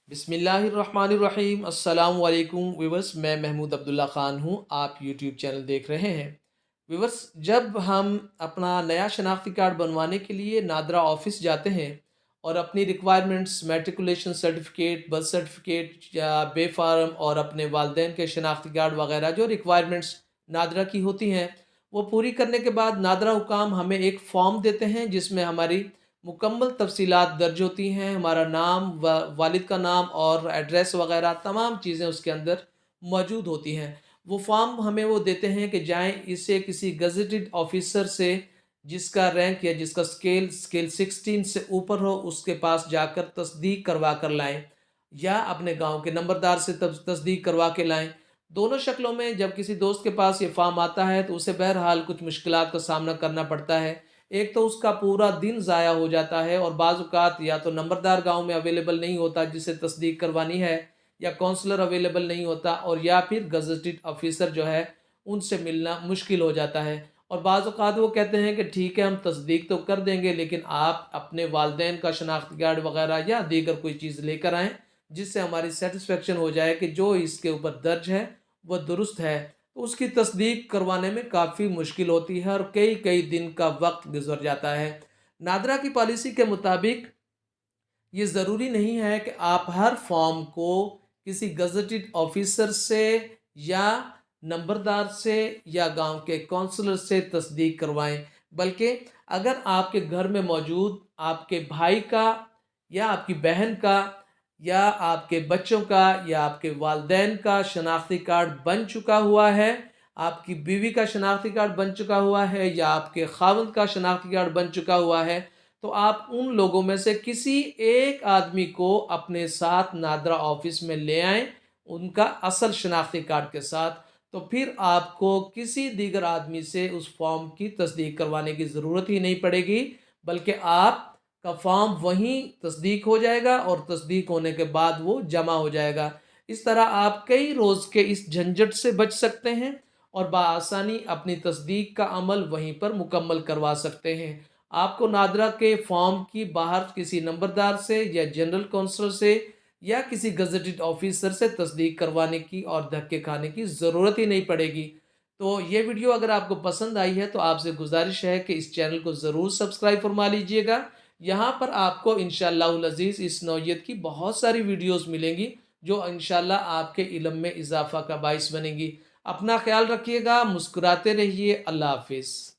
बिस्मिल्लाहिर्रहमानिर्रहीम। अस्सलाम वालेकुम व्यूवर्स, मैं महमूद अब्दुल्ला ख़ान हूँ। आप यूट्यूब चैनल देख रहे हैं। व्यूवर्स, जब हम अपना नया शनाख्ती कार्ड बनवाने के लिए नादरा ऑफिस जाते हैं और अपनी requirements matriculation certificate, birth certificate या बे फार्म और अपने वालदेन के शनाख्ती कार्ड वगैरह जो रिक्वायरमेंट्स नादरा की होती हैं, वो पूरी करने के बाद नादरा हुकाम हमें एक फ़ॉर्म देते हैं जिसमें हमारी मुकम्मल तफ़सीलात दर्ज होती हैं। हमारा नाम, वालिद का नाम और एड्रेस वगैरह तमाम चीज़ें उसके अंदर मौजूद होती हैं। वो फॉर्म हमें वो देते हैं कि जाएँ इसे किसी गज़ेटेड ऑफ़िसर से जिसका रैंक या जिसका स्केल 16 से ऊपर हो, उसके पास जाकर तस्दीक करवा कर लाएँ, या अपने गाँव के नंबरदार से तस्दीक करवा के लाएँ। दोनों शक्लों में जब किसी दोस्त के पास ये फ़ॉर्म आता है तो उसे बहरहाल कुछ मुश्किलात का सामना करना पड़ता है। एक तो उसका पूरा दिन ज़ाया हो जाता है और बाज़ औक़ात या तो नंबरदार गाँव में अवेलेबल नहीं होता जिसे तस्दीक करवानी है, या काउंसलर अवेलेबल नहीं होता, और या फिर गज़ेटेड ऑफ़िसर जो है उनसे मिलना मुश्किल हो जाता है। और बाज़ औक़ात वो कहते हैं कि ठीक है, हम तस्दीक तो कर देंगे लेकिन आप अपने वालिदैन का शनाख्ती कार्ड वग़ैरह या दीगर कोई चीज़ लेकर आएँ जिससे हमारी सैटिस्फैक्शन हो जाए कि जो इसके ऊपर दर्ज है वह दुरुस्त है। तो उसकी तस्दीक करवाने में काफ़ी मुश्किल होती है और कई कई दिन का वक्त गुजर जाता है। नादरा की पॉलिसी के मुताबिक ये ज़रूरी नहीं है कि आप हर फॉर्म को किसी गज़ेटेड ऑफिसर से या नंबरदार से या गांव के काउंसलर से तस्दीक करवाएं, बल्कि अगर आपके घर में मौजूद आपके भाई का या आपकी बहन का या आपके बच्चों का या आपके वालदैन का शनाख्ती कार्ड बन चुका हुआ है, आपकी बीवी का शनाख्ती कार्ड बन चुका हुआ है या आपके खावंद का शनाख्ती कार्ड बन चुका हुआ है, तो आप उन लोगों में से किसी एक आदमी को अपने साथ नादरा ऑफिस में ले आएं, उनका असल शनाख्ती कार्ड के साथ। तो फिर आपको किसी दीगर आदमी से उस फॉर्म की तस्दीक करवाने की ज़रूरत ही नहीं पड़ेगी, बल्कि आप का फॉर्म वहीं तस्दीक हो जाएगा और तस्दीक होने के बाद वो जमा हो जाएगा। इस तरह आप कई रोज़ के इस झंझट से बच सकते हैं और बआसानी अपनी तस्दीक का अमल वहीं पर मुकम्मल करवा सकते हैं। आपको नादरा के फॉर्म की बाहर किसी नंबरदार से या जनरल काउंसलर से या किसी गज़ेटेड ऑफिसर से तस्दीक करवाने की और धक्के खाने की ज़रूरत ही नहीं पड़ेगी। तो ये वीडियो अगर आपको पसंद आई है तो आपसे गुजारिश है कि इस चैनल को ज़रूर सब्सक्राइब फरमा लीजिएगा। यहाँ पर आपको इंशाअल्लाहुल अज़ीज़ इस नौइयत की बहुत सारी वीडियोस मिलेंगी जो इंशाअल्लाह आपके इल्म में इजाफ़ा का बाइस बनेंगी। अपना ख्याल रखिएगा, मुस्कुराते रहिए। अल्लाह हाफ़िज़।